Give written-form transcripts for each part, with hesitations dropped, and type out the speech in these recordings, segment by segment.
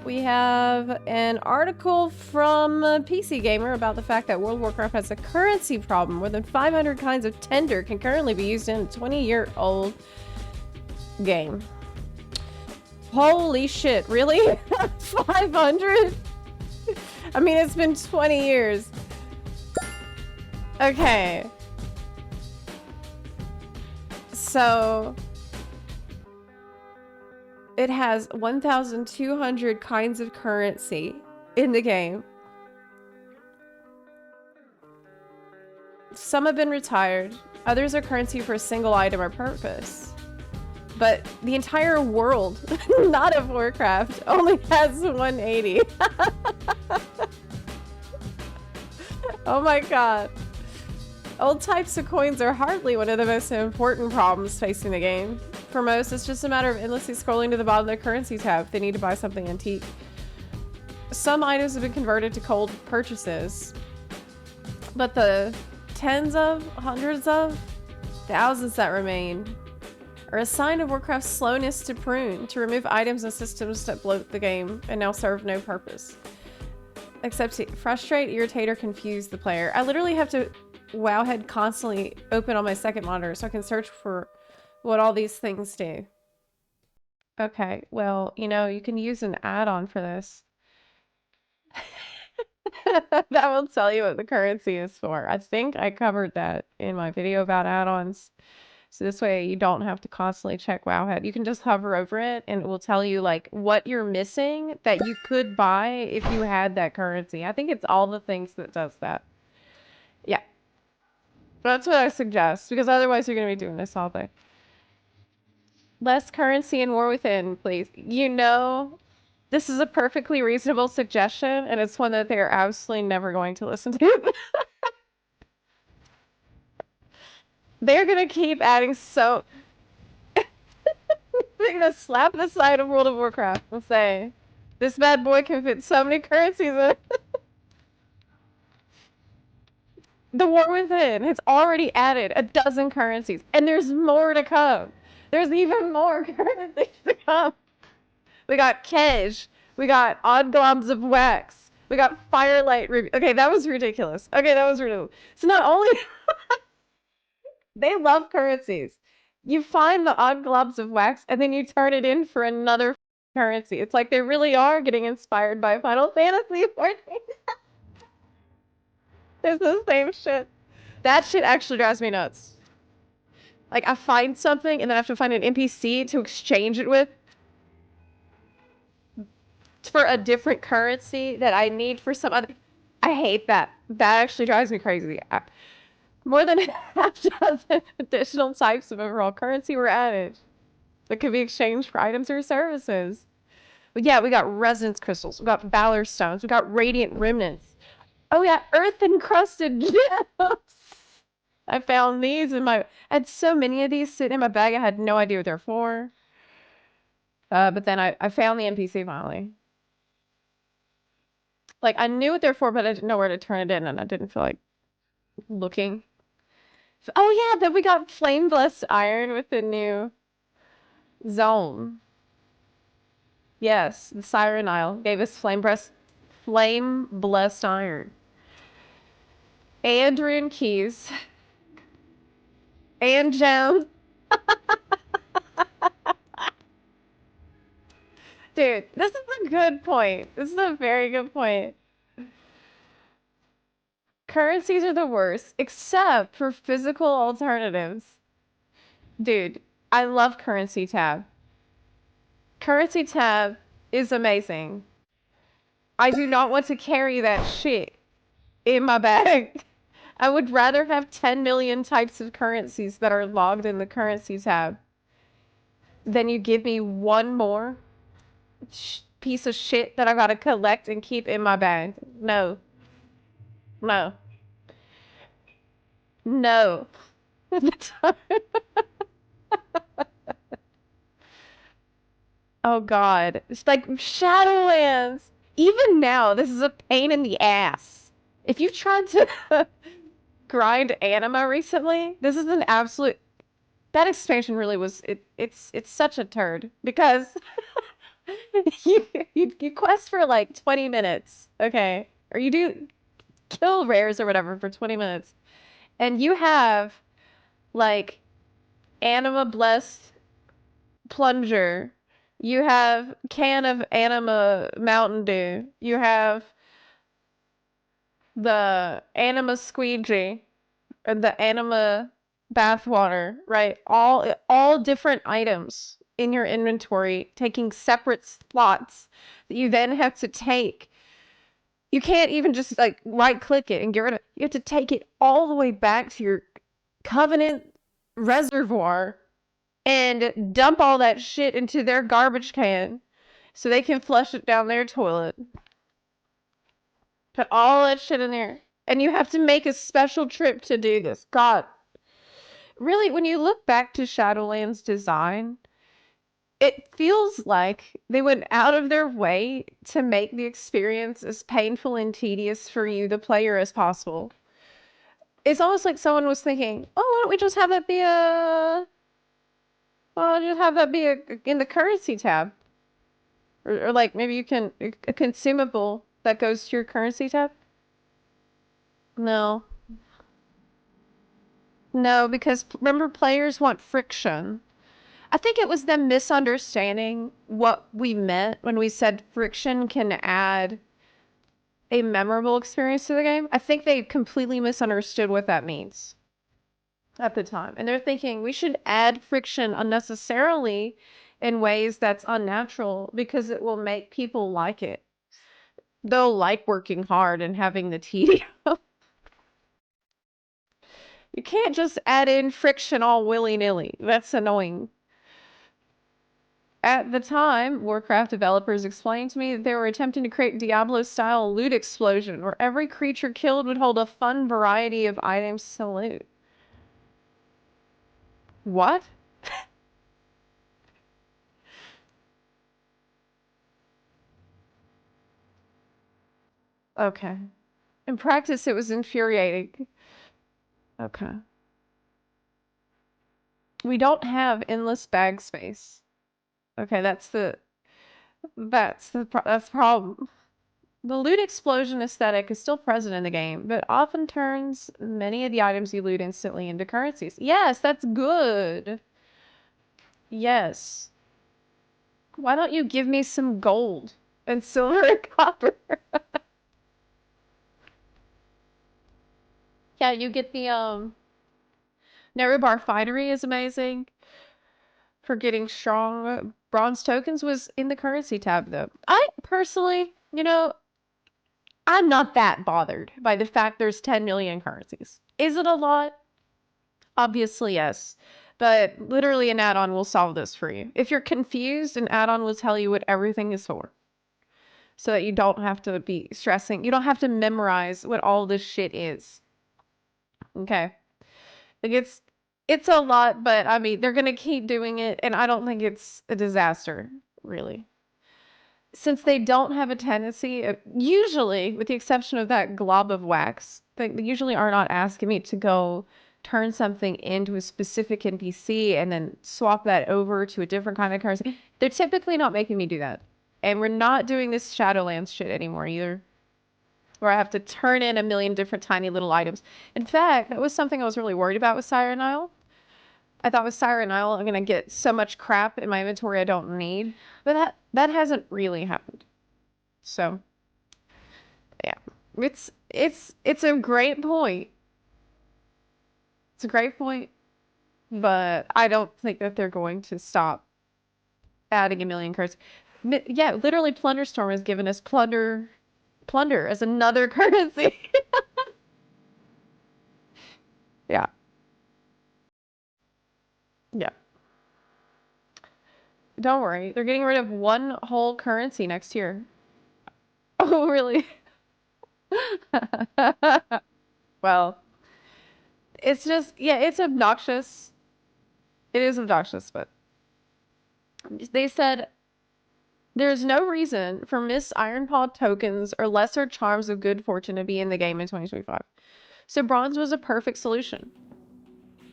we have an article from PC Gamer about the fact that World of Warcraft has a currency problem. More than 500 kinds of tender can currently be used in a 20-year-old game. Holy shit, really? 500? I mean, it's been 20 years. Okay. So it has 1,200 kinds of currency in the game. Some have been retired. Others are currency for a single item or purpose. But the entire world, not of Warcraft, only has 180. Oh my god. Old types of coins are hardly one of the most important problems facing the game. For most, it's just a matter of endlessly scrolling to the bottom of the currency tab if they need to buy something antique. Some items have been converted to cold purchases, but the tens of, hundreds of, thousands that remain are a sign of Warcraft's slowness to prune, to remove items and systems that bloat the game and now serve no purpose. Except to frustrate, irritate, or confuse the player. I literally have to Wowhead constantly open on my second monitor so I can search for what all these things do. Okay, well, you know, you can use an add-on for this. That will tell you what the currency is for. I think I covered that in my video about add-ons. So this way you don't have to constantly check Wowhead. You can just hover over it and it will tell you like what you're missing that you could buy if you had that currency. I think it's all the things that does that. Yeah. That's what I suggest, because otherwise you're going to be doing this all day. Less currency in War Within, please. You know, this is a perfectly reasonable suggestion, and it's one that they're absolutely never going to listen to. They're going to keep adding so... They're going to slap the side of World of Warcraft and say, this bad boy can fit so many currencies in. The War Within has already added a dozen currencies, and there's more to come. There's even more currencies to come. We got Kej. We got Odd Globs of Wax. We got Firelight. Okay, that was ridiculous. Okay, that was ridiculous. So not only... they love currencies. You find the Odd Globs of Wax, and then you turn it in for another currency. It's like they really are getting inspired by Final Fantasy XIV. It's the same shit. That shit actually drives me nuts. Like, I find something, and then I have to find an NPC to exchange it with for a different currency that I need for some other... I hate that. That actually drives me crazy. More than half a dozen additional types of overall currency were added that could be exchanged for items or services. But yeah, we got resonance crystals, we got valor stones, we got radiant remnants. Oh yeah, earth encrusted gems. I found these in my... I had so many of these sitting in my bag, I had no idea what they're for. But then I found the NPC finally. Like, I knew what they're for, but I didn't know where to turn it in, and I didn't feel like looking. Oh yeah, then we got Flame Blessed Iron with the new zone. Yes, the Siren Isle gave us Flame Blessed Iron. And Rune Keys. And gems. Dude, this is a good point. This is a very good point. Currencies are the worst, except for physical alternatives. Dude, I love Currency Tab. Currency Tab is amazing. I do not want to carry that shit in my bag. I would rather have 10 million types of currencies that are logged in the Currency Tab than you give me one more piece of shit that I gotta collect and keep in my bag. No. No. No. Oh god. It's like Shadowlands. Even now, this is a pain in the ass. If you tried to grind anima recently, this is an absolute... That expansion really was... It's such a turd. Because You quest for like 20 minutes, okay? Or you do kill rares or whatever for 20 minutes. And you have like Anima Blessed Plunger. You have can of Anima Mountain Dew. You have the Anima Squeegee and the Anima Bathwater, right? All different items in your inventory, taking separate slots that you then have to take. You can't even just like right click it and get rid of it. You have to take it all the way back to your Covenant reservoir and dump all that shit into their garbage can so they can flush it down their toilet. Put all that shit in there. And you have to make a special trip to do this. God. Really, when you look back to Shadowlands design, it feels like they went out of their way to make the experience as painful and tedious for you, the player, as possible. It's almost like someone was thinking, oh, why don't we just have that be in the currency tab? Or like maybe you can, a consumable that goes to your currency tab? No. No, because remember, players want friction. I think it was them misunderstanding what we meant when we said friction can add a memorable experience to the game. I think they completely misunderstood what that means at the time. And they're thinking we should add friction unnecessarily in ways that's unnatural because it will make people like it. They'll like working hard and having the tedium. You can't just add in friction all willy-nilly. That's annoying. At the time, Warcraft developers explained to me that they were attempting to create Diablo-style loot explosion, where every creature killed would hold a fun variety of items to loot. What? Okay. In practice, it was infuriating. Okay. We don't have endless bag space. Okay, that's the problem. The loot explosion aesthetic is still present in the game, but often turns many of the items you loot instantly into currencies. Yes, that's good. Yes. Why don't you give me some gold and silver and copper? Yeah, you get the Nerubar Finery is amazing for getting strong. Bronze tokens was in the currency tab though. I personally, I'm not that bothered by the fact there's 10 million currencies. Is it a lot? Obviously, yes. But literally an add-on will solve this for you. If you're confused, an add-on will tell you what everything is for. So that you don't have to be stressing. You don't have to memorize what all this shit is. Okay. Like it's a lot, but I mean, they're gonna keep doing it, and I don't think it's a disaster, really. Since they don't have a tendency, usually, with the exception of that glob of wax, they usually are not asking me to go turn something into a specific NPC and then swap that over to a different kind of currency. They're typically not making me do that. And we're not doing this Shadowlands shit anymore either, where I have to turn in a million different tiny little items. In fact, that was something I was really worried about with Siren Isle. I thought with Siren Isle, I'm gonna get so much crap in my inventory I don't need, but that hasn't really happened. So, yeah, it's a great point. It's a great point, but I don't think that they're going to stop adding a million cards. Yeah, literally, Plunderstorm has given us plunder as another currency. Yeah, yeah. Don't worry, they're getting rid of one whole currency next year. Oh, really? Well, it's just, yeah, it's obnoxious. It is obnoxious, but they said there's no reason for Miss Ironpaw tokens or lesser charms of good fortune to be in the game in 2025. So bronze was a perfect solution.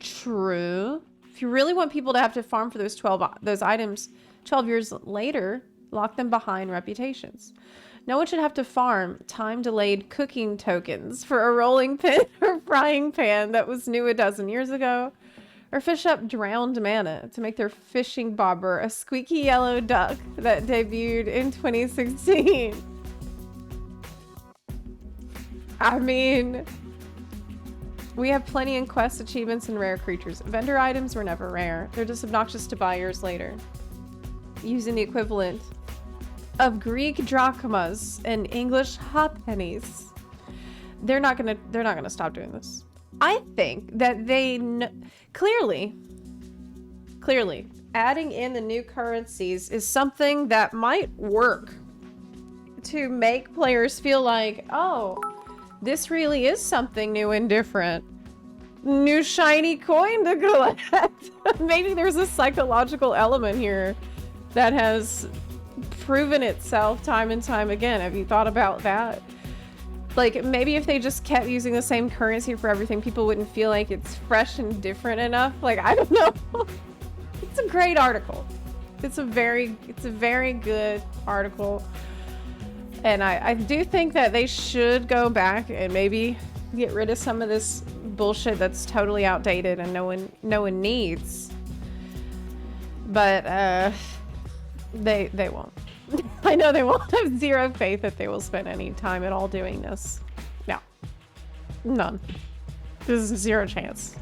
True. If you really want people to have to farm for those items 12 years later, Lock them behind reputations. No one should have to farm time-delayed cooking tokens for a rolling pin or frying pan that was new a dozen years ago, or fish up drowned mana to make their fishing bobber a squeaky yellow duck that debuted in 2016. I mean, we have plenty in quest achievements and rare creatures. Vendor items were never rare. They're just obnoxious to buy years later. Using the equivalent of Greek drachmas and English halfpennies. They're not gonna stop doing this. I think that they clearly adding in the new currencies is something that might work to make players feel like, oh, this really is something new and different. New shiny coin to collect. Maybe there's a psychological element here that has proven itself time and time again. Have you thought about that? Like, maybe if they just kept using the same currency for everything, people wouldn't feel like it's fresh and different enough. Like, I don't know. It's a great article. It's a very good article. And I do think that they should go back and maybe get rid of some of this bullshit that's totally outdated and no one needs. But they won't. I know they won't. Have zero faith that they will spend any time at all doing this. No. None. There's zero chance.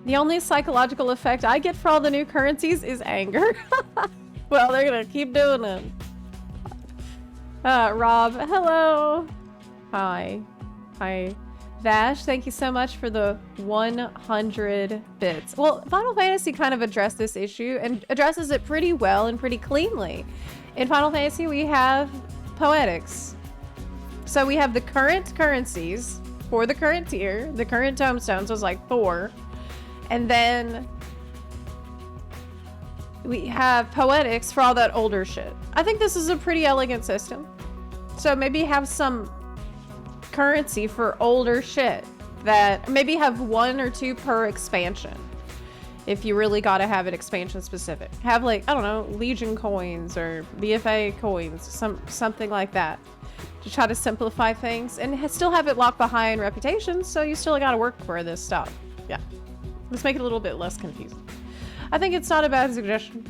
The only psychological effect I get for all the new currencies is anger. Well, they're gonna keep doing it. Rob, hello. Hi. Hi. Vash, thank you so much for the 100 bits. Well, Final Fantasy kind of addressed this issue and addresses it pretty well and pretty cleanly. In Final Fantasy, we have poetics. So we have the current currencies for the current tier, the current tomestones was like 4. And then we have poetics for all that older shit. I think this is a pretty elegant system. So maybe have some currency for older shit that maybe have 1 or 2 per expansion. If you really got to have it expansion specific, have like, I don't know, Legion coins or BFA coins, something like that, to try to simplify things and still have it locked behind reputations. So you still got to work for this stuff. Yeah, let's make it a little bit less confusing. I think it's not a bad suggestion.